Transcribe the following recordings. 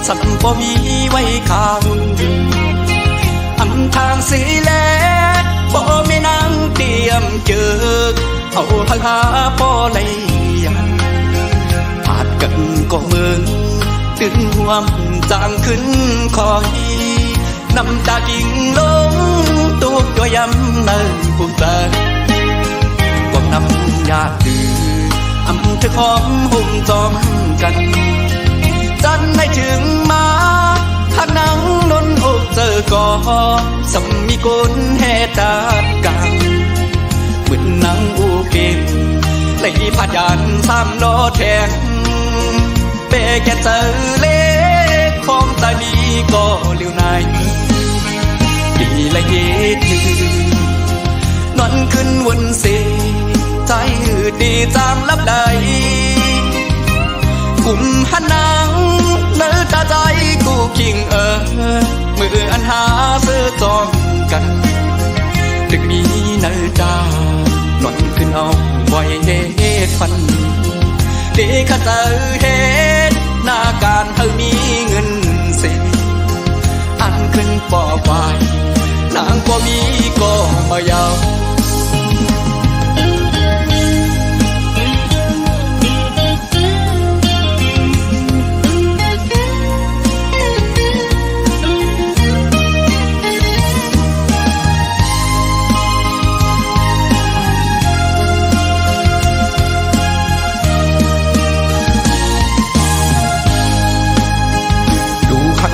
สัมบ่มีไว้ข้างอันทางสีแลบ่มีนางเตรียมเจอเอาทางหาพ่อไหลอาจกันก็เมืองตึงห่วมจางขึ้นคอยน้ำตากิ่งลงตุกตัวยำเนินผู้ตาก็นำญาติดื้ออำเธอของหุ่มจอมกันจันให้ถึงมาหากนังนนอกเจอก่อสมมีกุลแห่ตากันเหมือนนังอูเก่งไหลพาดยัน3 ล้อแทงเปแกเจอเล็กของตาดีก็เลี้ยวนายดีละเย็ดนอนขึ้นวนเสียใจหืดดีจางลับใดกลุ่มหันนางเนื้อตาใจกูคิงมืออันหาซื้อจองกันดึกนี้เนื้อตานอนขึ้นเอาไว้เฮ็ดฟันดีข้าเจอเฮ็ดหน้าการเธอมีเงินเสียอันขึ้นปอไว้นางก็มีก็มายาว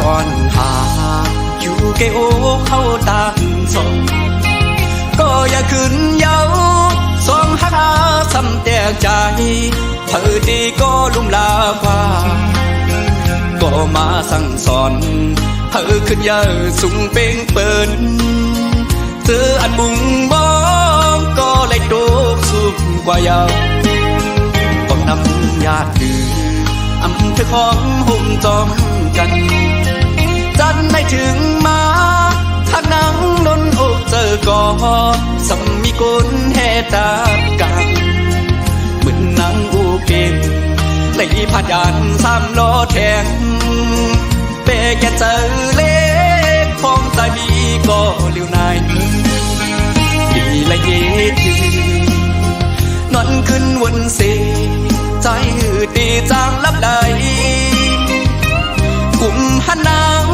อ่อนหาอยู่เกโอเข้าตางสองก็อย่าขึ้นเย้าสองหักอาสำแตกใจเธอดีก็ลุ่มลาว่าก็มาสั่งสอนเธอขึ้นเยอะสูงเป่งเปินเธออันบุงมองก็เลยโดกสุกกว่าเยาก็นำญาติดื้ออำเธอของหุ่มจอมกันจันไม่ถึงมาหากนังนนอกเจอก่อสมมีกุลแห่ตากันเหมือนนังอูเก่งไหลพาดยัน3 ล้อแทงเปแกเจอเล็กของตาดีก็เลี้ยวนายดีละเย็ดนอนขึ้นวนเสียใจหืดดีจางลับใดกลุ่มหันนาง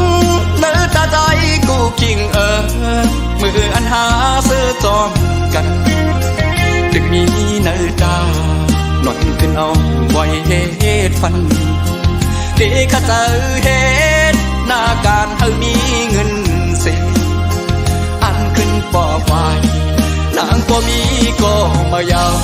เนื้อตาใจกูคิงมืออันหาซื้อจอมกันดึกนี้เนื้อตาหล่อนขึ้นเอาไว้เฮ็ดฟันดีข้าเจอเฮ็ดหน้าการเธอมีเงินเสียอันขึ้นปอไว้นางก็มีก็มายาว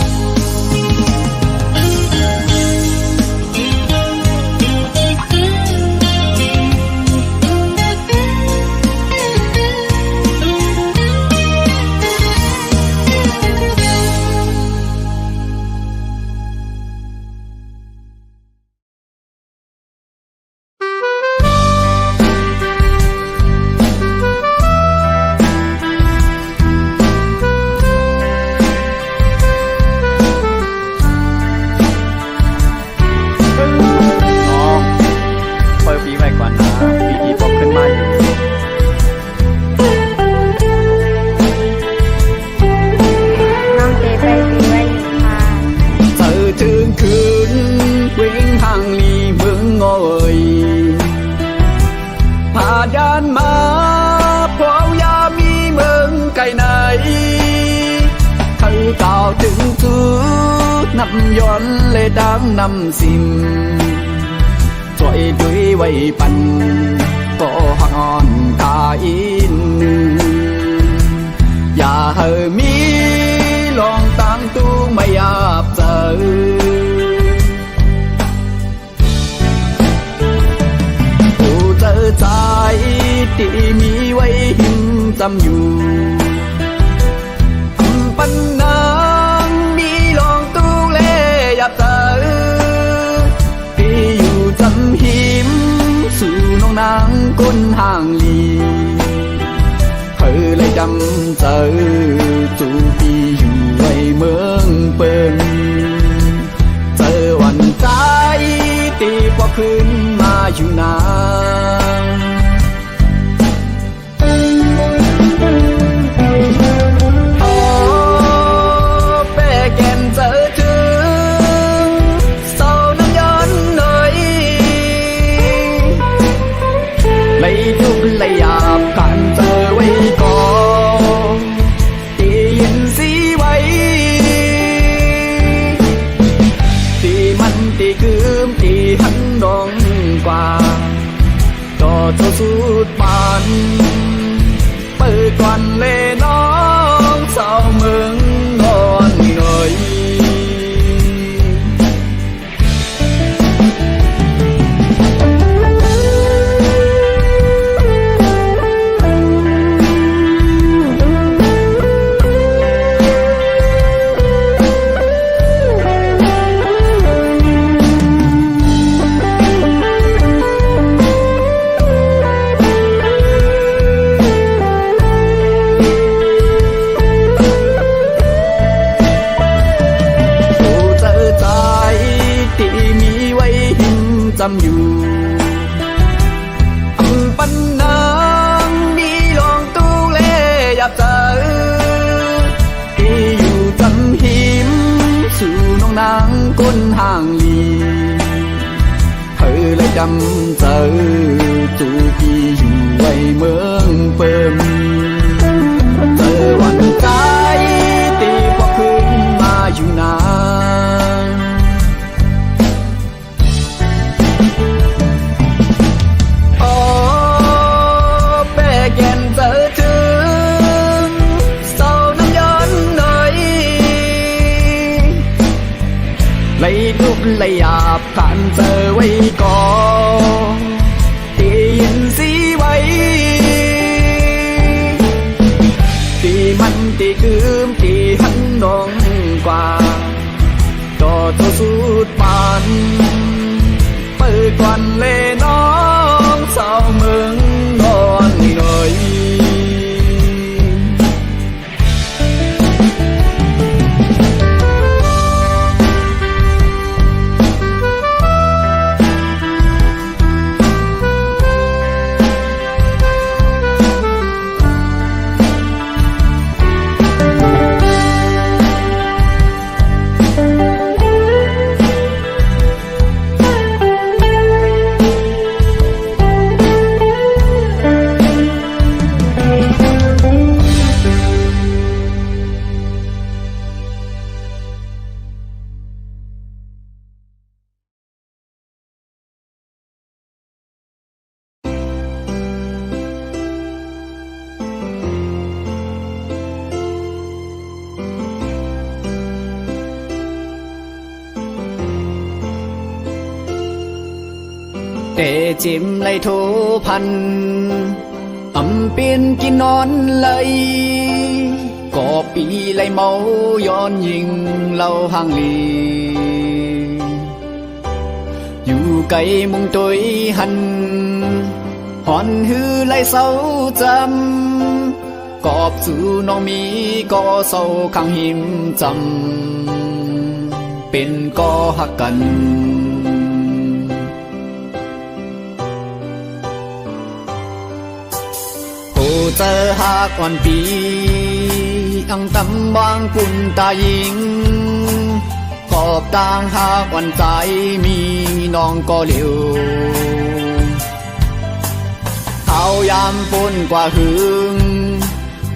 ย้อนเลยดังนำซิมช่วยด้วยไว้ปันก็หักอ่อนตาอินอย่าให้มีลองตั้งตู้ไม่ยาบเจอผู้เจอใจที่มีไว้หิมจำอยู่ปันนาเจอที่อยู่จำหิมสู่น้องนางก้นห่างลีเธอเลยจำเจอจูปีอยู่ในเมืองเปิ่นเจอวันใจตีพอขึ้นมาอยู่นา ำอยู่ปันนางมีลองตู้เล่ยับเจอที่อยู่จำหิมสู่น้องนางก้นห่างลีเธอเลยจำเจอจูพี่อยู่ไว้เมืองเปิมเจอวันใจตีพอคืนมาอยู่นานโอ้แปลกเย็นเจอถึงเศร้าน้ำย้อนหน่อยเลยทุบเลยหยาบผ่านเจอไว้ก่อนที่ยินสีไว้ที่มันที่คืมที่หันดองกว่าก็ตัวสุดปานเปิดวันเล่น้องสาวเมืองนอนหน่อยแต่จิ้มไล่โทพันอำเป็นกินนอนเลยก็ปีไล่เมาย้อนยิงเล่าห่างลีอยู่ไกลมุงตัวหันหอนฮือไล่เศร้าจำกอบสู่น้องมีก็เศร้าข้างหิมจำเป็นก็หักกันเจอหากวันปีอังตำบางปุ่นตายิงขอบต่างหากวันใจมีน้องก็เหลียวเขายามปุ่นกว่าหึง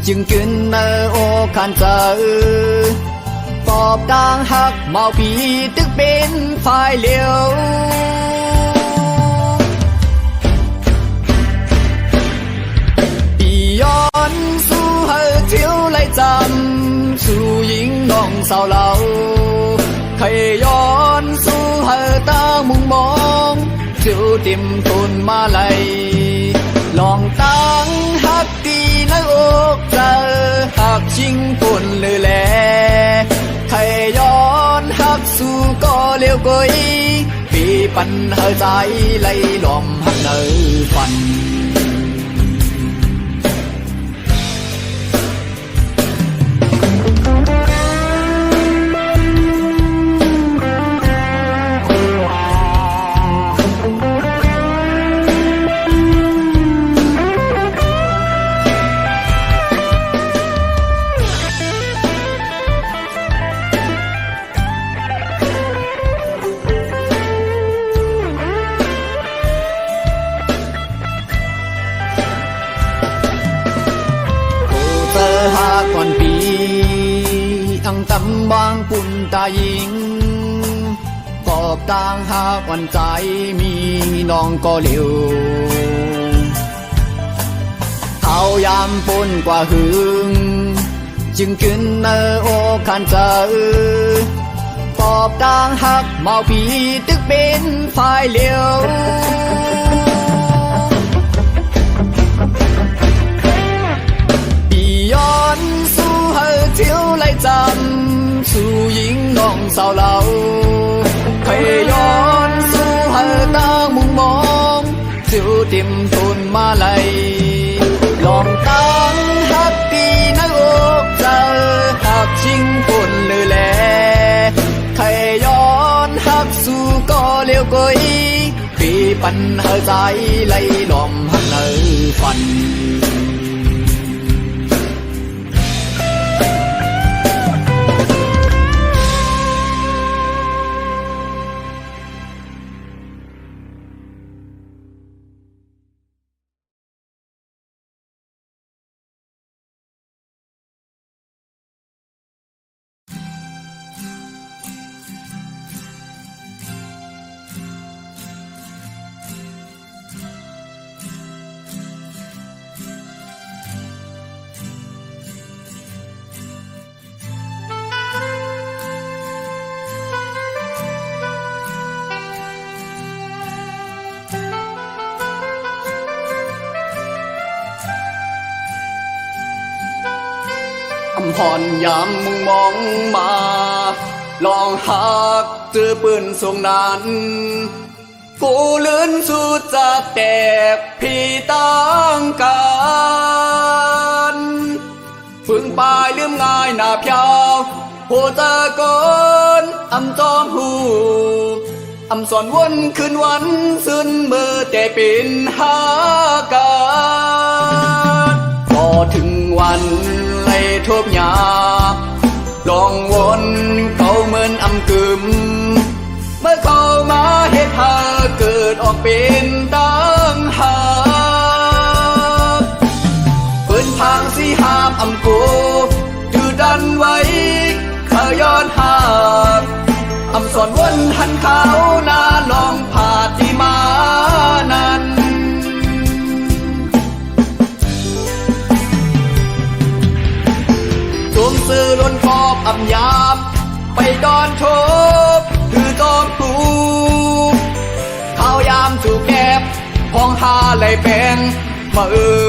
จึงกึนเนอโอคันเจอขอบต่างหักเมาปีตึกเป็นฝ่ายเหลียวย้อนสู่เฮอเที่ยวไล่จำสู่หญิงน้องสาวเราใครย้อนสู่เฮอตามุงมองเที่ยวติมทุนมาไลลองตั้งหักตีในอกเจอหักชิงปุ่นเลยแลใครย้อนหักสู่ก็เลี้ยวกุยปีปันเฮอใจไล่ลอมหักเนอฟันก่อนปีอังตำบางปุ่นตายิงกอบต่างหากวันใจมีน้องก็เหลียวเขายามปุ่นกว่าหึงจึงกึนเนอโอคันเจอกอบต่างหักเมาปีตึกเป็นฝ่ายเหลียวย้อนสู่เฮอเที่ยวไล่จำสู่หญิงน้องสาวเราใครย้อนสู่เฮอตามุงมองเที่ยวติมทุนมาไลลองตั้งหักตีในอกเจอหักชิงปุ่นเลยแลใครย้อนหักสู่ก็เลี้ยวกุยปี ปันหาใจไหลหลอมหักเนอฝันอำพรยามมึงมองมาลองหักเจอปืนทรงนั้นกูเลื่อนสุดจะแตกพี่ตั้งกันฝึงปลายลืมง่ายหน้าเพียวโหตะกอนอำจอมหูอำสอนวนคืนวันซึนมือแต่เป็นหากันพอถึงวันไล่ทบหยาบลองวนเขาเหมือนอำกึมเมื่อเข้ามาเหตุหาเกิดออกเป็นตั้งหากปืนพังสีหามอำกูดื้อดันไว้ข้าย้อนหากอำสอนวนหันเขาหน้าลองผาติมานั้นสวมซื้อล้นขอบอำยาบไปดอนทบคือจอมปลูกข้าวยามสู่แก็บห้องหาไหลแปงมา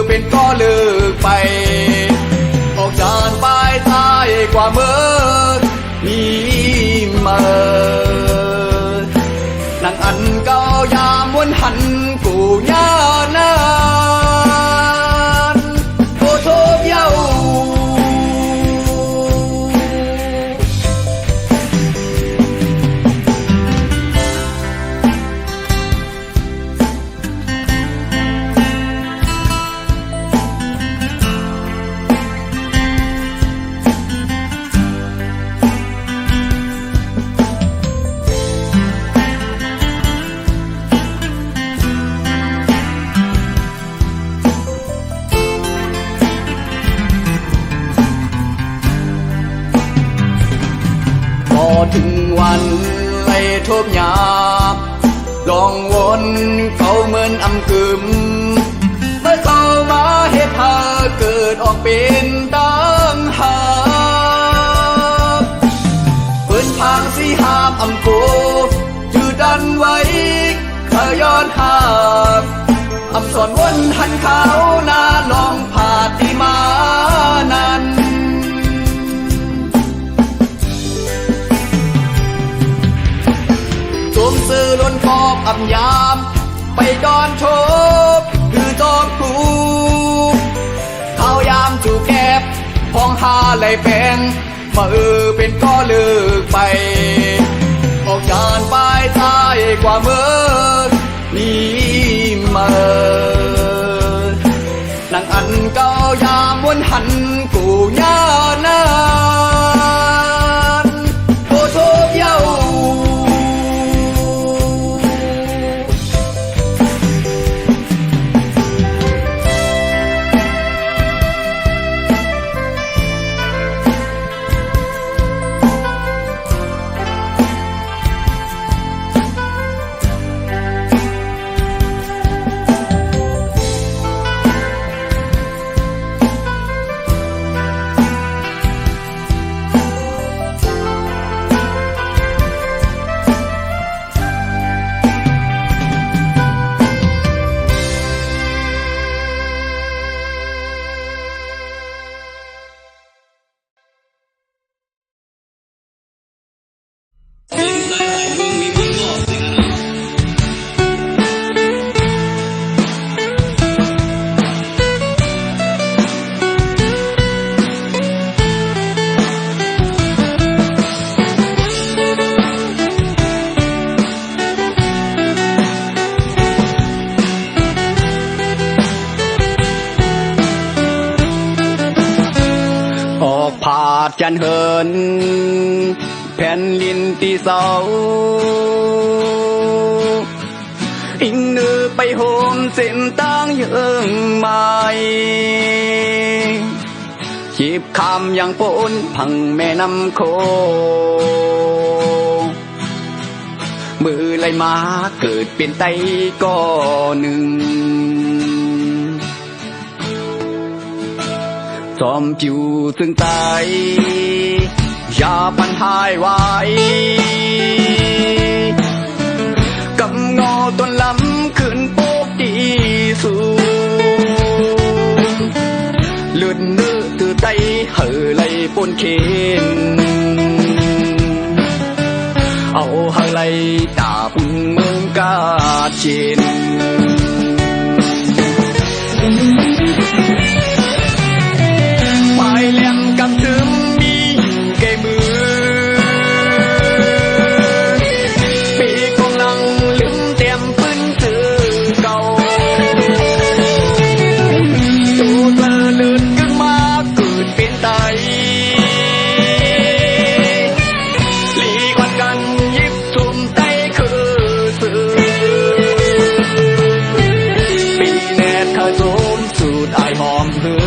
เป็นก็เลิกไปออกจานปลายใต้กว่าเมื่อมีเมื่อนางอันเก่ายามวนหันกูย่านานโอโทบเย้าถึงวันไล่ทบหยาบลองวนเขาเหมือนอำกึมเมื่อเข้ามาเหตุหาเกิดออกเป็นตั้งหากปืนพังสีหามอำกูจือดันไว้ข้าย้อนหากอำสอนวนหันเขาหน้าลองผาติมานั้นสวมซื้อล้นขอบอำยามไปดอนทบคือจอมปลูกข้าวยามสู่แก็บห้องหาไหลแปงมาเป็นก็เลิกไปออกจานปลายใต้กว่าเมื่อมีเมื่อนางอันเก่ายามวนหันกูย่านานโอโทบเย้า อกผาดจันเหินแผ่นดินที่เศร้าอิงเนื้อไปโหมเส้นตั้งเยิงใหม่ขีบคำอย่างปนพังแม่น้ำโขงมือไหลมาเกิดเป็นไตก้อหนึ่งจอมจิวซึ่งตายอย่าปันหายไว้กำงอต้นลำขึ้นโป๊กดีสูเลือดเนื้อตือไตเห่อไหลปนเข็นเอาเห่อไหลตาปุ่นเมืองกาเจนไปเลี้ยงกับถึงมีเกมือปีกองลังลืมเตรียมปืนถือเก่าตูเธอเลื่อนขึ้นมาเกิดเป็นไตลีกวันกันยิบทุ่มไตคือสื่อปีแน่เธอโสมสูดอายหอมเหือ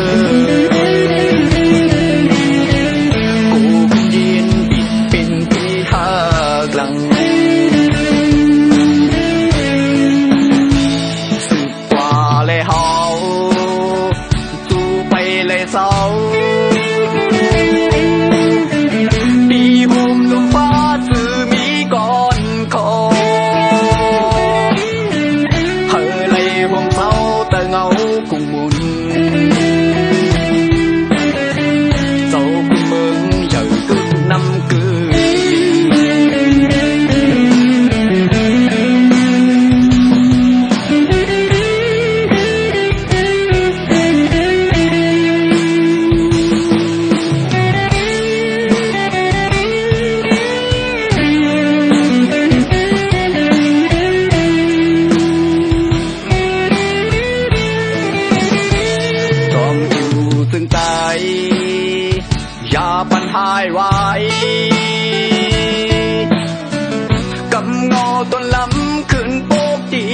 อย่าปันหายไว้กำงอต้นลำขึ้นโป๊กดี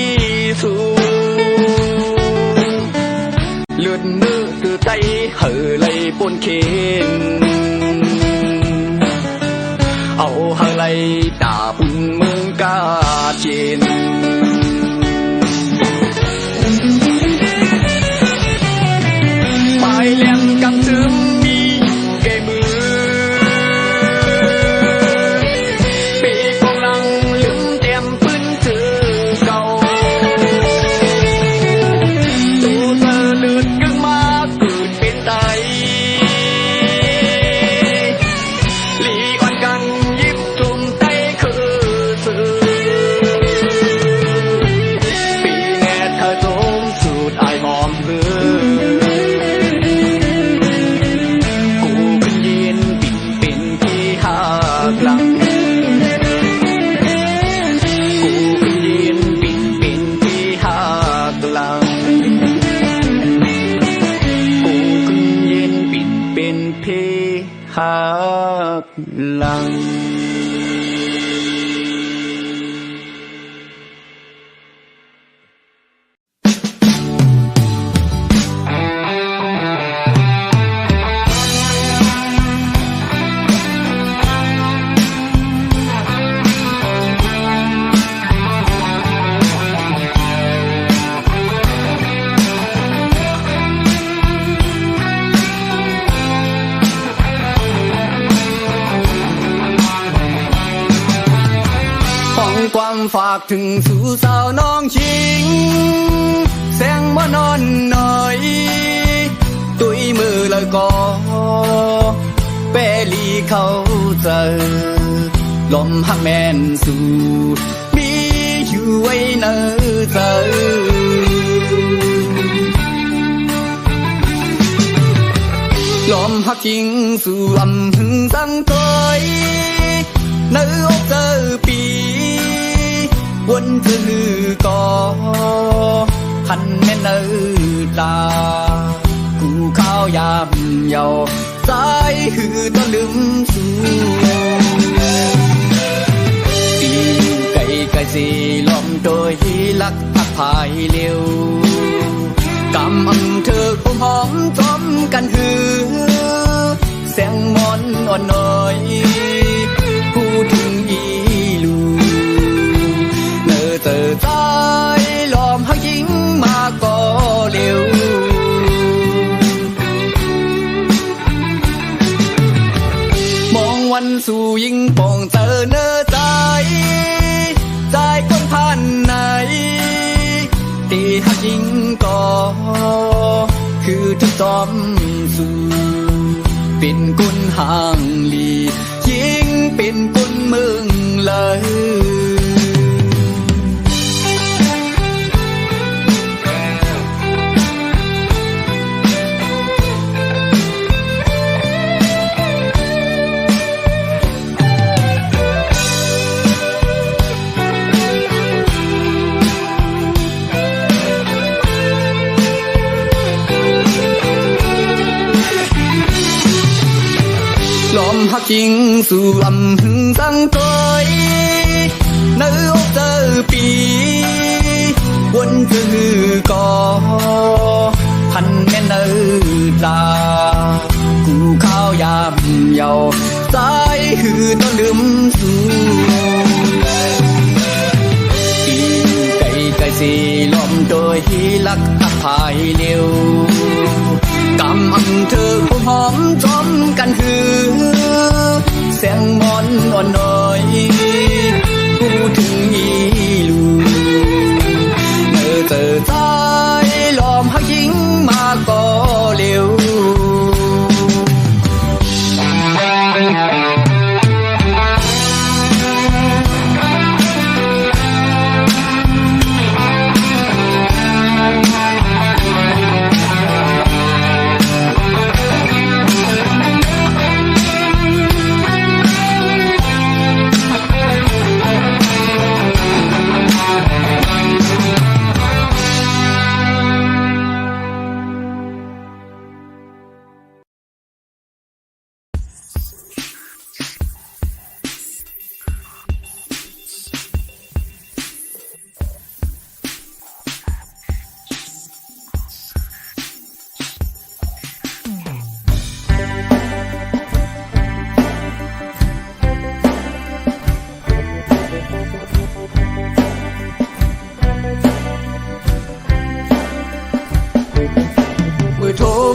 สูเลือดเนื้อตือไตเห่อไหลปนเข็นเอาเห่อไหลตาปุ่นเมืองกาเจนไปเลี้ยงกับถึงหักหลัง ความฝากถึงสู่สาวน้องชิงแสงบ่นอนหน่อยตุยมือเลยก็เปลีเข้าเจอลมหักแม่นสู่มีอยู่ไว้เนื้อเจอลมหักจริงสู่ลำหึงสังเคยเนื้ออกเจอปีวนถือก่อขันแม่เนื้อตากูข้าวยามเยา ใจหือตะลึมสู่ตีไก่ไก่สีล้อมโดยลักพักภายเร็วกำอำเธอคุมหอมจอมกันหือแสงมอนอ่อนน้อยพูดถึงอีลูเนอเจอใจล้อมหักยิงมาก็เร็วมองวันสู่ยิ่งปองเจอเนอใจใจคนพันไหนตีหักยิงก็คือทุกจอมสู่เป็นกุนห่างลียิ่งเป็นกุนมึงเลยล้อมหักยิงสู่อำหึงสังตอยเนื้อเจอปีวนจือก่อทันแม่เนื้อตากูข้าวยามเยาใจหือต้องลืมสู่ปีไก่ไก่สีล้อมโดยลักทักภายเร็วกำอำเธอผู้หอมจอมกันหือแสงมอนอ่อนน้อยพูดถึงอีลูเมื่อเจอใจล้อมหักยิงมาก็เร็ว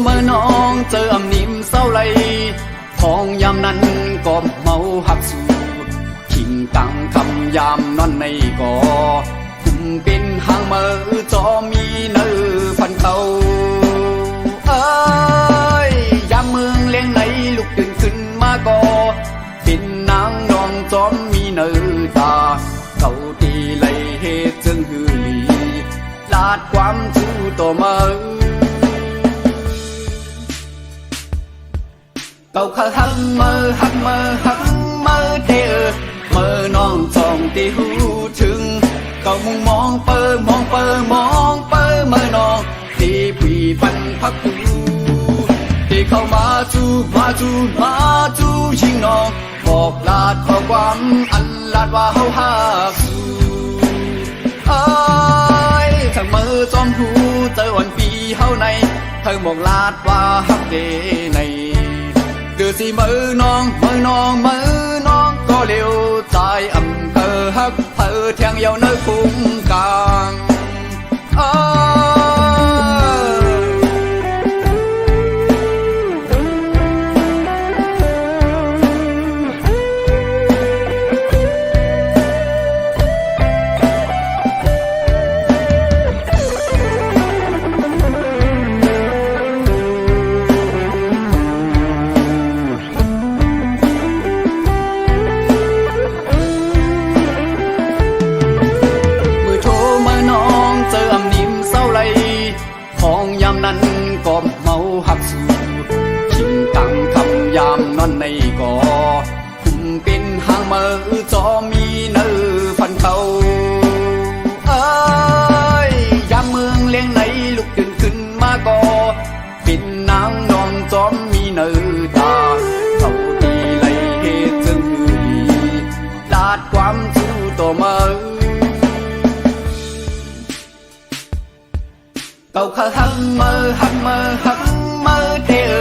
เมื่อน้องเจออำนิมเศร้าไหลของยามนั้นก็เมาหักสู่ขิงตังคำยามนอนในก่อคุมเป็นหางมือจอมีเนื้อฟันเขาเอ้ยยามเมืองเลี้ยงไหนลุกตื่นขึ้นมาก่อเป็นนางนองจอมมีเนื้อตาเขาตีไหลเหตุจึงหือลีลาดความจู้ต่อมาเก่าข้าหักมือหักมือหักมือเตอเมื่อน้องจองตีหูถึงเก่ามุงมองเปิมองเปิมองเปิเมื่อน้องตีผีฟันพักกูที่เข้ามาจูมาจูมาจูยิงน้องบอกลาดข้อความอันลาดว่าเฮาหักสู่เอ้ยทั้งมือจอมหูเจอวันปีเฮาในเธอบอกลาดว่าหักเดในคือสิมือน้องมือน้องมือน้องก็เลี้ยวใจอำเภอฮักเธอเทียงเยาวเนื้อคุ้มกลางในก่อคุมเป็นหางมือจอมีเนื้อฟันเขาเอ้ยยามเมืองเลี้ยงไหนลุกตื่นขึ้นมาก่อเป็นนางนอนจอมมีเนื้อตา หักเมื่อหักเมื่อหักเมื่อเธอ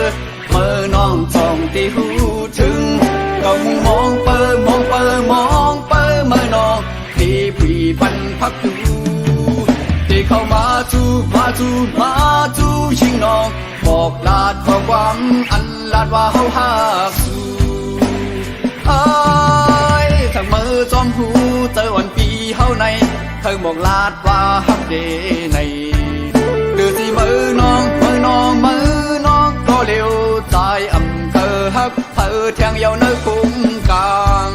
เมื่อน้องทองที่หูถึงก็มองเปิดมองเปิดมองเปิดเมื่อน้องที่พี่ปันพักดูที่เข้ามาจูมาจูมาจูยิงน้องบอกลาดข้อความอันลาดว่าเฮาหักสู่ไอ้ถ้ามือจอมหูเจอวันปีเฮาในเธอบอกลาดว่าฮักเดในดูสิมือน้องมือน้องมือน้องก็เร็วใจอำเธอฮักเธอแทงยาวเนื้อคุ้มกลาง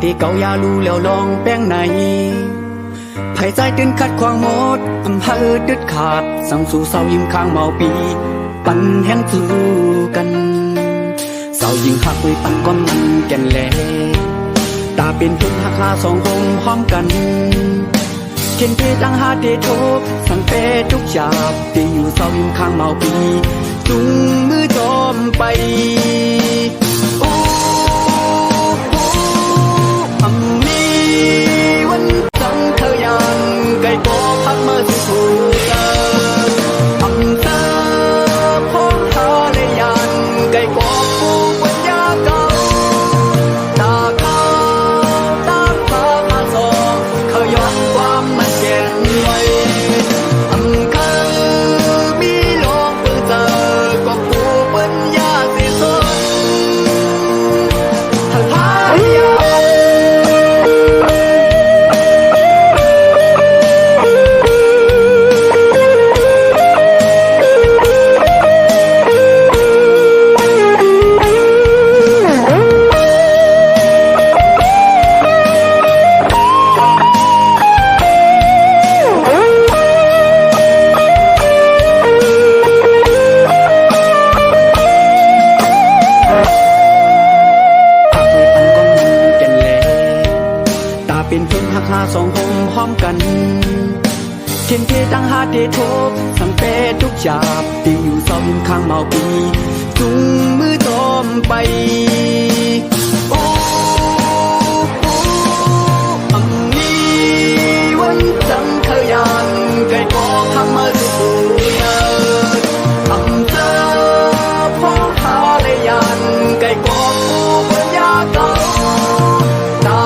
ที่เก่ายาลูแล้วลองแป้งไหนไผ่ใจตื่นคัดควางหมดอำเภอดึดขาดสั่งสู่เศร้ายิ้มข้างเมาปีปันแห้งสู้กันเศร้ายิ้มหักไว้ปันก้อนมันแก่นแหลตาเป็นทุกหักลาสองคงพร้อมกันเข็นเทตั้งหาเดโทสั่งเปทุกฉาบที่อยู่เศร้ายิ้มข้างเมาปีจุงมือจอมไปก็พักเมื่อสู่เจออำเภอพงหาเลยยันไก่กอกปูปัญญาเก่าตาขาวตาฟ้ามาสองเขาย้อนความมันเย็นไว้อำเภอมีโลกเปิดเจอกอกปูปัญญาสิสนหายาเป็นเพียงหักหาสองหงพร้อมกันเทียนเทตั้งหาเดโทสั่งเปทุกฉาบที่อยู่เศร้ายิ้มข้างเมาปีจุงมือจอมไปโอ้อังนี้วันจังเธอยันไก่กอข้างมาสู่เนินอำเภอพงหาเลยยันไก่กอปูปัญญาเก่าตา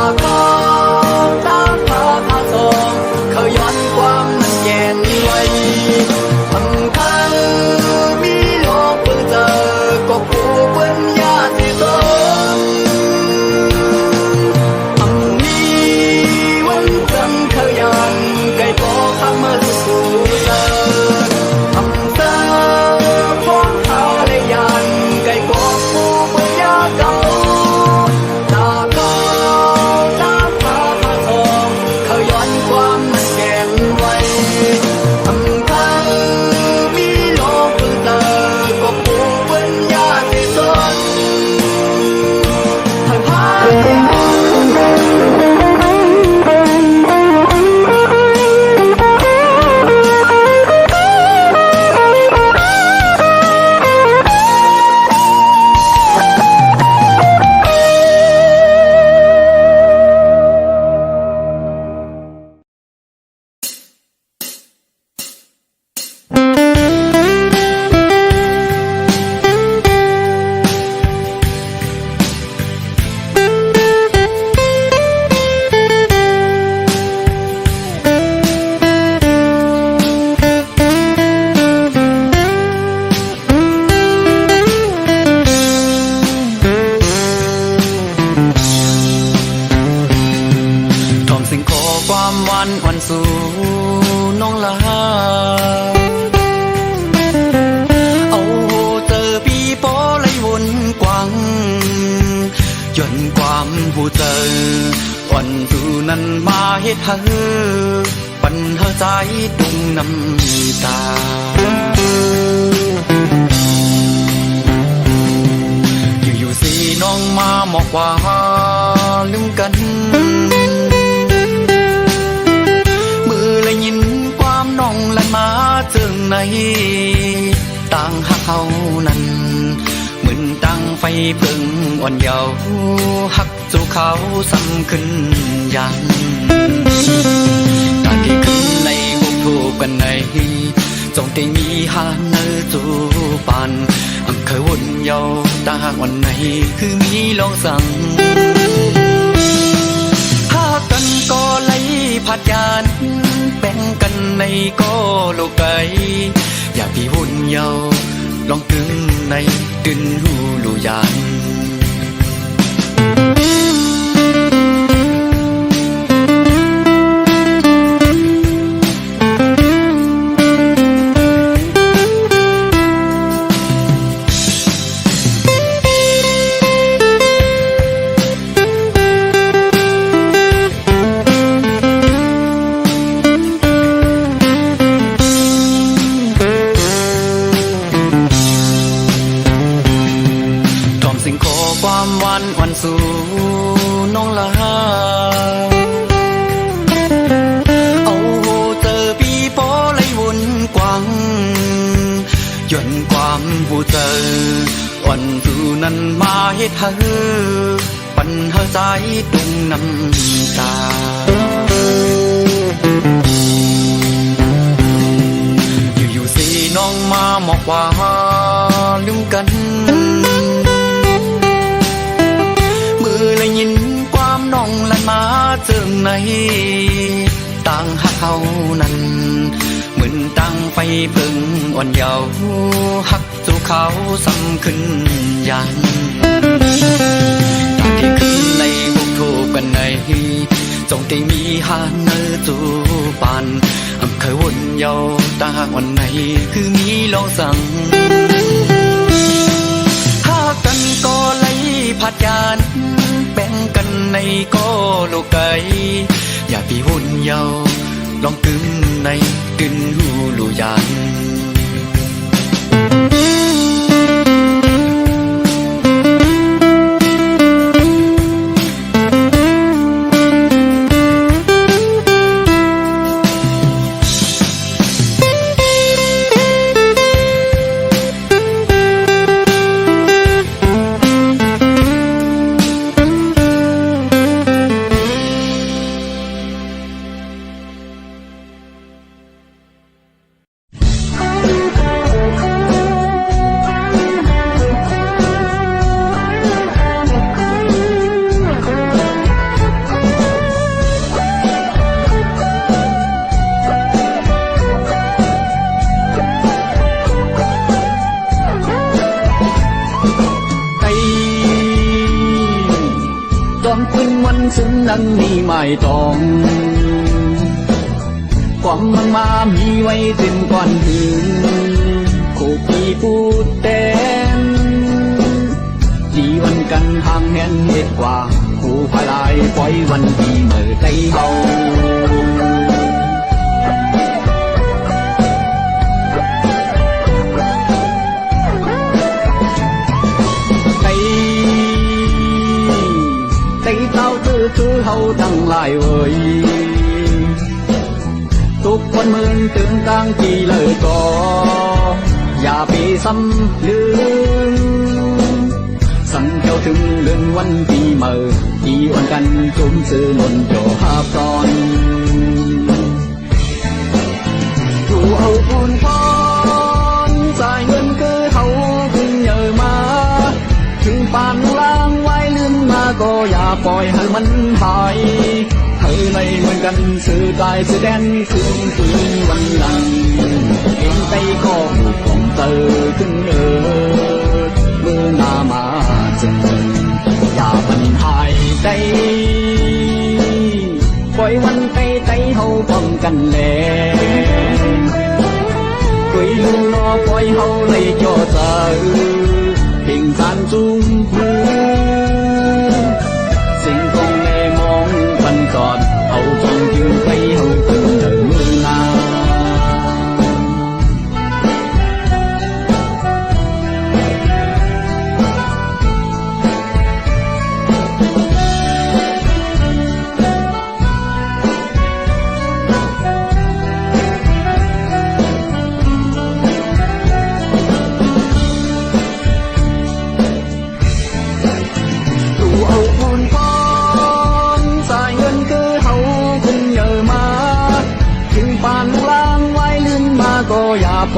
เขาย้อนความมันแก่นไว้อำเภอมีโลกเปิดเจอก็ผู้ปัญญาสิสน ฮ็ดให้ปัญหาใจตุงน้ำตาอยู่ๆสิน้องมาบอกว่าลืมกันมือเลยยินความน้องลันมาเจิงในต่างหักเขานั้นเหมือนตั้งไฟเพิ่งอ่อนเยาว์หักจูเขาซ้ำขึ้นยังการที่ขึ้นในหุบถูกกันในจงตีมีหาเนื้อจูปานอังเคยวนเยาตาวันไหนคือมีลองสั่งหากันก็เลยพัดยานแบ่งกันในก็โลกไกอย่าพี่วุ่นเยาลองตึงในดึนหูลูยานความหวานอ่อนสู่น้องลาเอาเจอปีโป้เลยวุ่นกวางย้อนความผู้เจออ่อนสู่นั้นมาเฮ็ดให้ปัญหาใจตุงน้ำตาอยู่ๆสิน้องมาบอกว่าลืมกันเลยยินความน้องลันมาเจิงในต่างหักเขานั้นเหมือนตั้งไฟเพิ่งอ่อนเยาว์หักจูเขาซ้ำขึ้นยังการที่ขึ้นในหุบถูกกันในจงตีมีหาเนื้อจูปานอำเคยวนเยาตาวันไหนคือมีลองสั่งหากันก็เลยพัดยานแบ่งกันในก็โลกไกอย่าพี่วุ่นเยาลองกึมในดึนหูลูยานซึ่งนั้นนี่ไม่ต้องความมันมามีไว้ถึงก่อนถึงคู่พี่พูดแต่ดีวันกันทางแห่งเหตุกว่าคู่พลายปล่อยวันที่เมื่อใจเบาคือเฮาทั้งหลายเว้ยทุกคนมึนตึงกลางกี่เลยก็อย่าไปซ้ำลืมสั่งเจ้าถึงเรื่องวันที่เมื่อที่วันกันจุ่มซื้อนนโจหาบตอนดูเอาปูนพรจ่ายเงินคือเฮาพึ่งเยอะมาถึงปานล้างไว้ลืมมาก็อย่าปล่อยให้มันหายเธอในเหมือนกันสื่อกายสื่อแดนคืนวันนั้นเห็นใจก็ของเธอขึ้นเออเมื่อหน้ามาจึงอย่ามันหายใจปล่อยวันใจเฮาป้องกันแลคุยลุงรอปล่อยเฮาเลยจ่อเจอเพ่งสานจุ่มมือสิ่งคงแลมองปันก่อนเอาจงยืน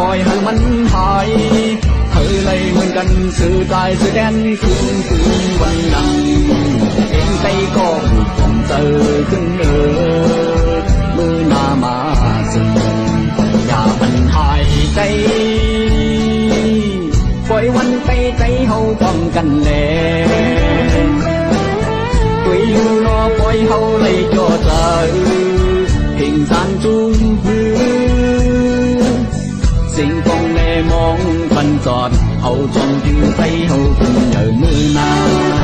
ล่อยให้มันหายเธอเลยเหมือนกันสื่อตายสื่อแดนคืนวันนั้นเองใจก็ผูกผมเจอขึ้นมือหน้ามาซึ่งอย่ามันหายใจปล่อยวันไปใจเฮาต้องกันแลtuổi lưu lo phôi hậu lấy cho trời hình gian chung hư sinh phong nề mong phần giọt hậu trong tiếng tay hậu cùng nhờ mưa nào